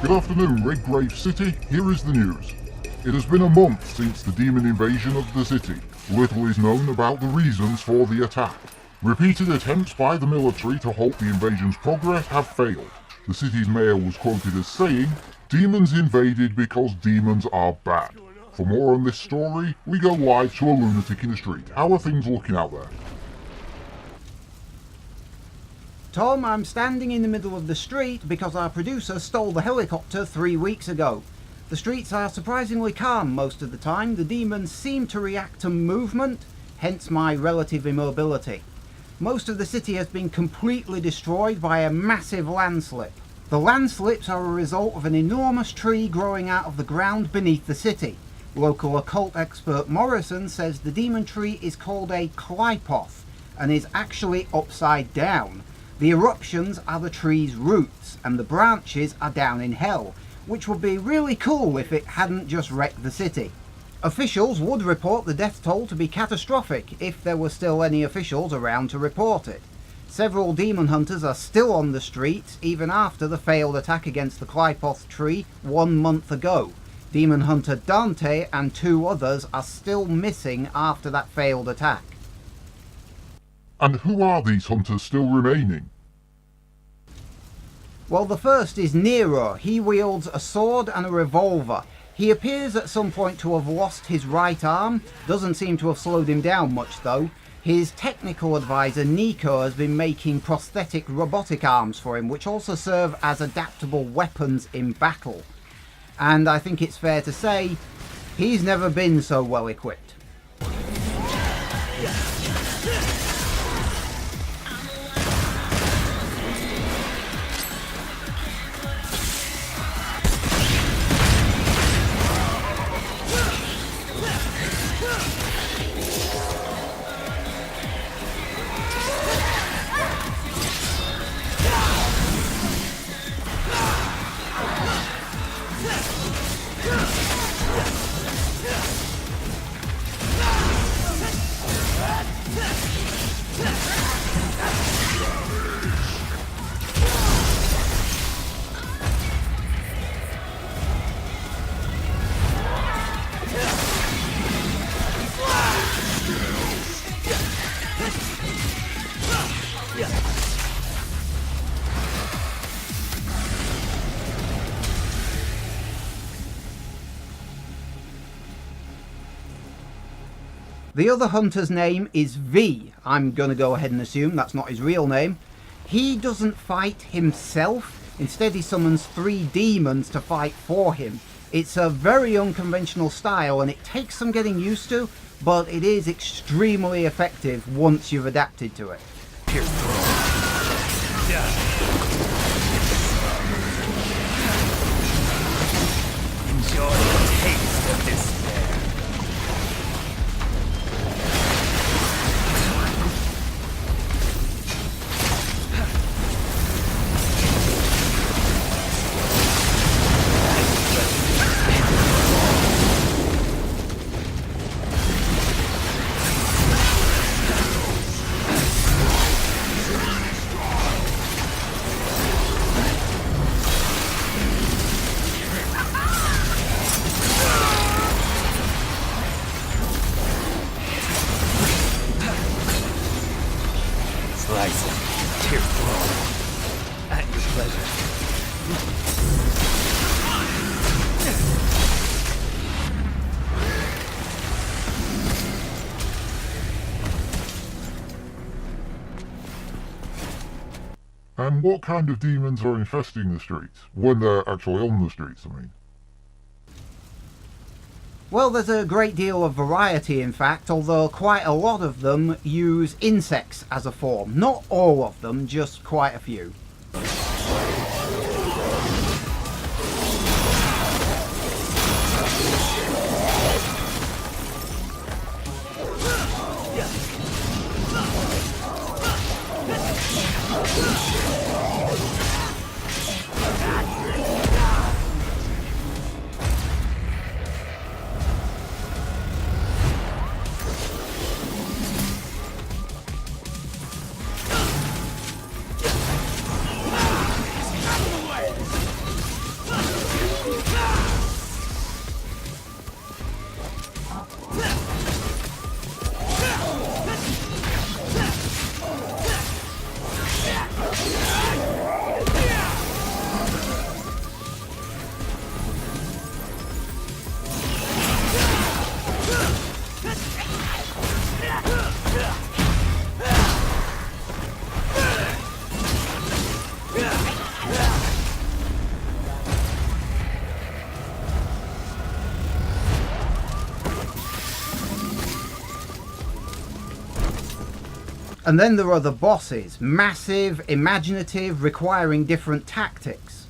Good afternoon, Redgrave City. Here is the news. It has been a month since the demon invasion of the city. Little is known about the reasons for the attack. Repeated attempts by the military to halt the invasion's progress have failed. The city's mayor was quoted as saying, "Demons invaded because demons are bad." For more on this story, we go live to a lunatic in the street. How are things looking out there? Tom, I'm standing in the middle of the street because our producer stole the helicopter 3 weeks ago. The streets are surprisingly calm most of the time. The demons seem to react to movement, hence my relative immobility. Most of the city has been completely destroyed by a massive landslip. The landslips are a result of an enormous tree growing out of the ground beneath the city. Local occult expert Morrison says the demon tree is called a Qliphoth and is actually upside down. The eruptions are the tree's roots and the branches are down in hell, which would be really cool if it hadn't just wrecked the city. Officials would report the death toll to be catastrophic if there were still any officials around to report it. Several demon hunters are still on the streets even after the failed attack against the Qliphoth tree 1 month ago. Demon hunter Dante and 2 others are still missing after that failed attack. And who are these hunters still remaining? Well, the first is Nero. He wields a sword and a revolver. He appears at some point to have lost his right arm. Doesn't seem to have slowed him down much though. His technical advisor Nico has been making prosthetic robotic arms for him, which also serve as adaptable weapons in battle. And I think it's fair to say, he's never been so well equipped. The other hunter's name is V. I'm going to go ahead and assume that's not his real name. He doesn't fight himself. Instead, he summons 3 demons to fight for him. It's a very unconventional style and it takes some getting used to, but it is extremely effective once you've adapted to it. Enjoy the taste of despair. Slice tear through at your pleasure. And what kind of demons are infesting the streets? When they're actually on the streets, I mean. Well, there's a great deal of variety in fact, although quite a lot of them use insects as a form. Not all of them, just quite a few. And then there are the bosses, massive, imaginative, requiring different tactics.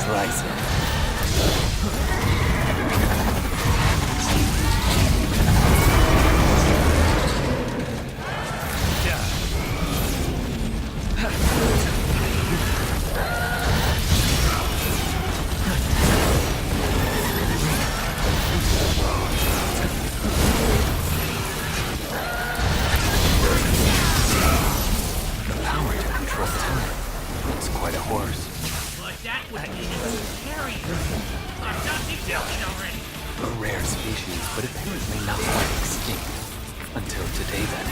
Slice it. The power to control time. It's quite a horse. Like that was scary. I'm not building already. A rare species, but apparently not quite extinct. Until today, that is.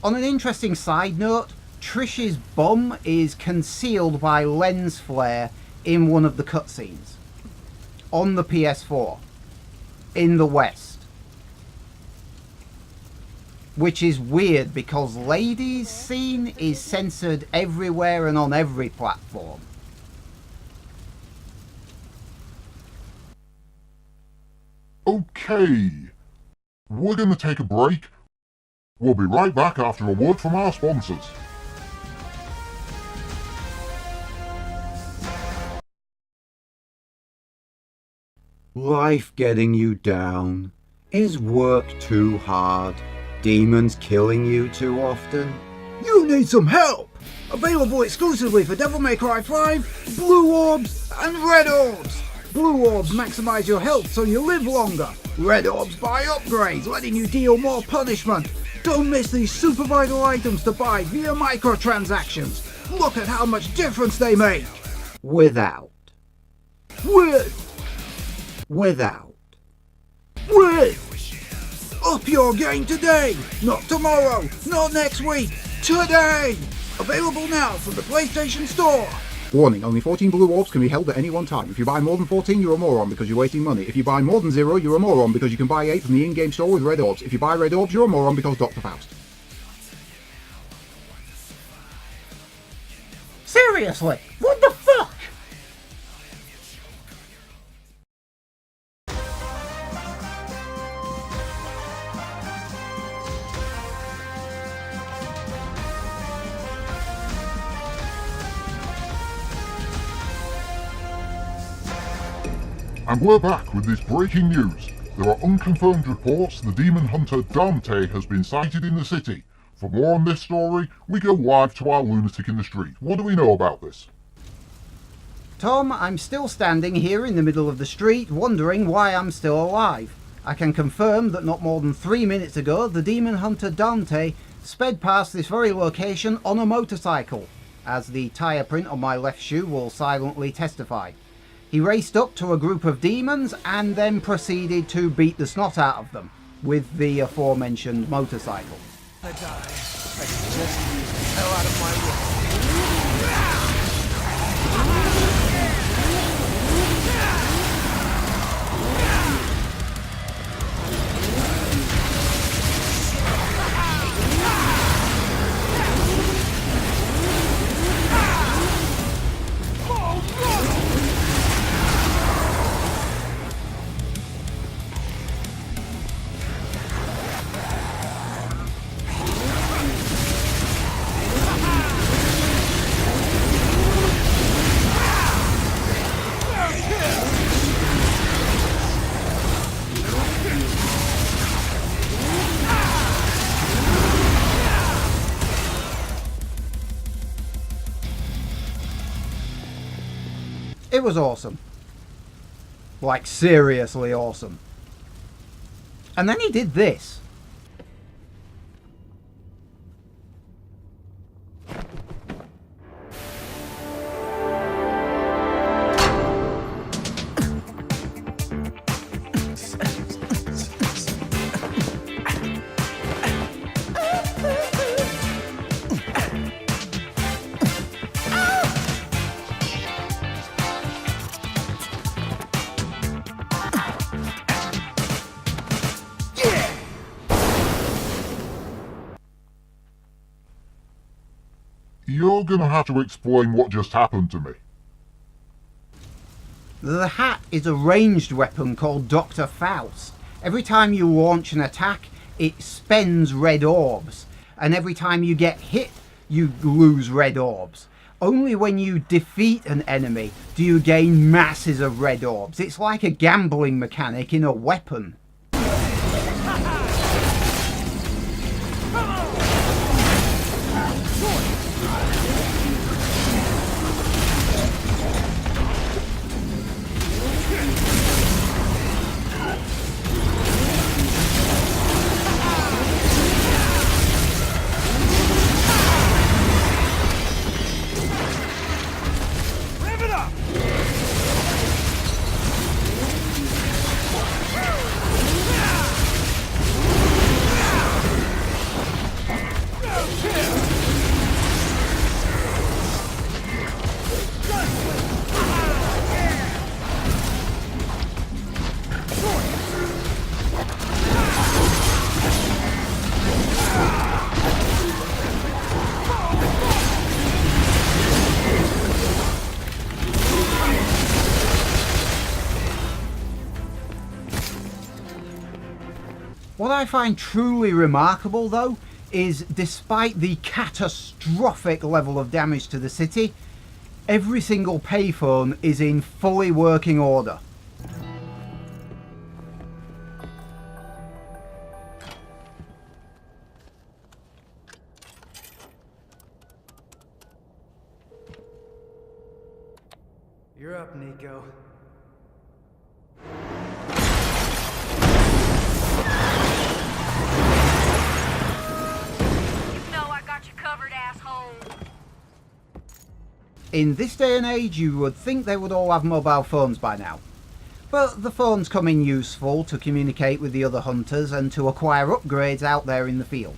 On an interesting side note, Trish's bum is concealed by lens flare in one of the cutscenes on the PS4 in the West, which is weird because ladies scene is censored everywhere and on every platform. Okay, we're going to take a break. We'll be right back after a word from our sponsors. Life getting you down? Is work too hard? Demons killing you too often? You need some help! Available exclusively for Devil May Cry 5, Blue Orbs and Red Orbs! Blue Orbs maximize your health so you live longer. Red Orbs buy upgrades, letting you deal more punishment. Don't miss these super vital items to buy via microtransactions. Look at how much difference they make! Without. Without. Up your game today! Not tomorrow! Not next week! Today! Available now from the PlayStation Store! Warning, only 14 blue orbs can be held at any one time. If you buy more than 14, you're a moron because you're wasting money. If you buy more than 0, you're a moron because you can buy 8 from the in-game store with red orbs. If you buy red orbs, you're a moron because Dr. Faust. Seriously, what the fuck? And we're back with this breaking news. There are unconfirmed reports the demon hunter Dante has been sighted in the city. For more on this story, we go live to our lunatic in the street. What do we know about this? Tom, I'm still standing here in the middle of the street, wondering why I'm still alive. I can confirm that not more than 3 minutes ago, the demon hunter Dante sped past this very location on a motorcycle, as the tyre print on my left shoe will silently testify. He raced up to a group of demons and then proceeded to beat the snot out of them with the aforementioned motorcycle. I die. I suggest you get the hell out of my way. It was awesome. Like, seriously awesome. And then he did this. You're gonna have to explain what just happened to me. The hat is a ranged weapon called Dr. Faust. Every time you launch an attack, it spends red orbs. And every time you get hit, you lose red orbs. Only when you defeat an enemy do you gain masses of red orbs. It's like a gambling mechanic in a weapon. What I find truly remarkable, though, is despite the catastrophic level of damage to the city, every single payphone is in fully working order. You're up, Nico. In this day and age, you would think they would all have mobile phones by now. But the phones come in useful to communicate with the other hunters and to acquire upgrades out there in the field.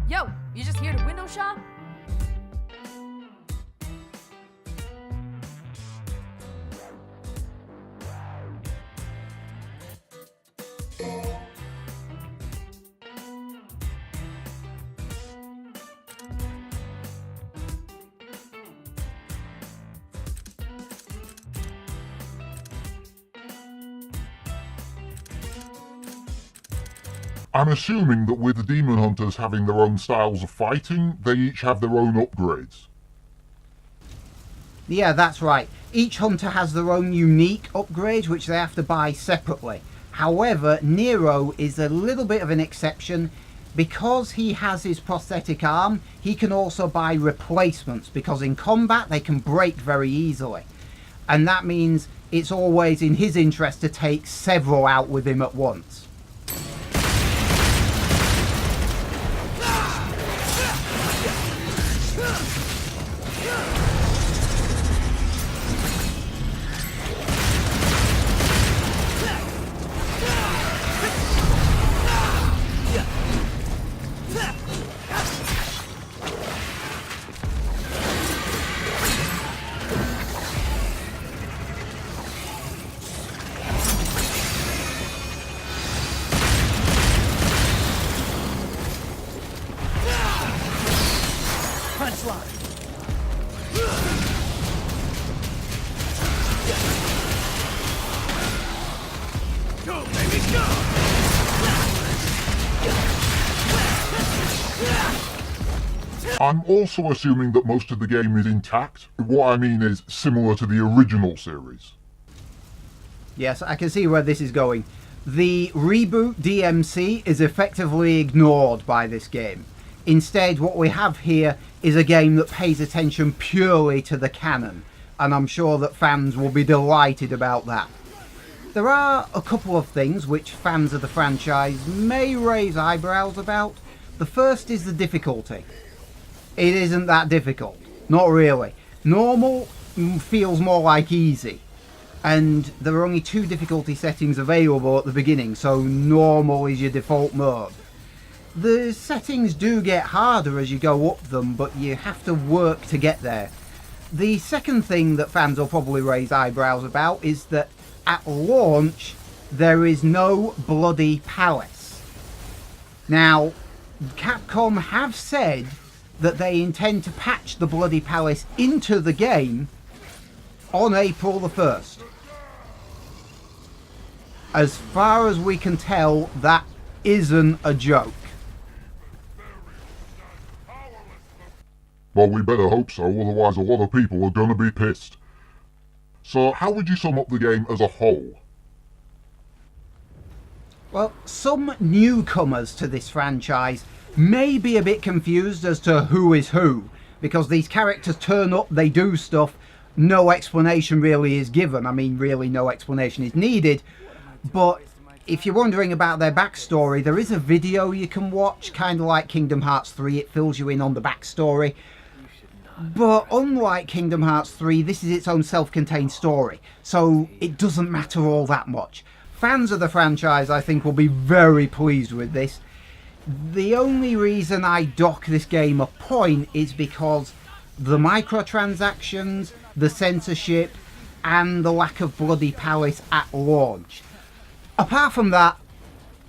Yo, you just here to window shop? I'm assuming that with the demon hunters having their own styles of fighting, they each have their own upgrades. Yeah, that's right. Each hunter has their own unique upgrades which they have to buy separately. However, Nero is a little bit of an exception. Because he has his prosthetic arm, he can also buy replacements, because in combat they can break very easily. And that means it's always in his interest to take several out with him at once. I'm also assuming that most of the game is intact. What I mean is similar to the original series. Yes, I can see where this is going. The reboot DMC is effectively ignored by this game. Instead, what we have here is a game that pays attention purely to the canon, and I'm sure that fans will be delighted about that. There are a couple of things which fans of the franchise may raise eyebrows about. The first is the difficulty. It isn't that difficult. Not really. Normal feels more like easy. And there are only 2 difficulty settings available at the beginning, so normal is your default mode. The settings do get harder as you go up them, but you have to work to get there. The second thing that fans will probably raise eyebrows about is that at launch there is no bloody palace. Now, Capcom have said that they intend to patch the bloody palace into the game on April the 1st. As far as we can tell, that isn't a joke. Well, we better hope so, otherwise a lot of people are gonna be pissed. So, how would you sum up the game as a whole? Well, some newcomers to this franchise may be a bit confused as to who is who, because these characters turn up, they do stuff, no explanation really is given. I mean, really no explanation is needed, but if you're wondering about their backstory, there is a video you can watch, kind of like Kingdom Hearts 3, it fills you in on the backstory. But unlike Kingdom Hearts 3, this is its own self-contained story, so it doesn't matter all that much. Fans of the franchise, I think, will be very pleased with this. The only reason I dock this game a point is because the microtransactions, the censorship, and the lack of bloody palace at launch. Apart from that,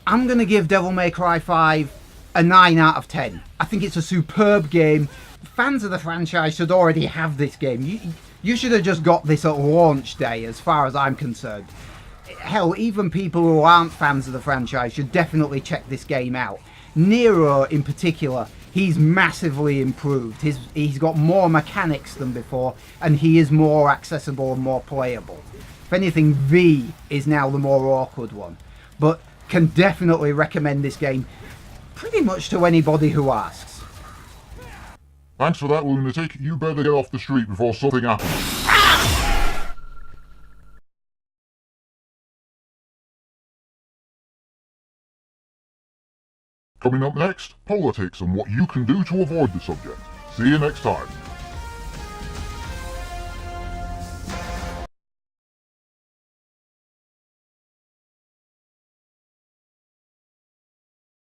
I'm going to give Devil May Cry 5 a 9 out of 10. I think it's a superb game. Fans of the franchise should already have this game. You should have just got this at launch day, as far as I'm concerned. Hell, even people who aren't fans of the franchise should definitely check this game out. Nero, in particular, he's massively improved. He's got more mechanics than before, and he is more accessible and more playable. If anything, V is now the more awkward one. But can definitely recommend this game pretty much to anybody who asks. Thanks for that, lunatic. You better get off the street before something happens. Coming up next, politics and what you can do to avoid the subject. See you next time.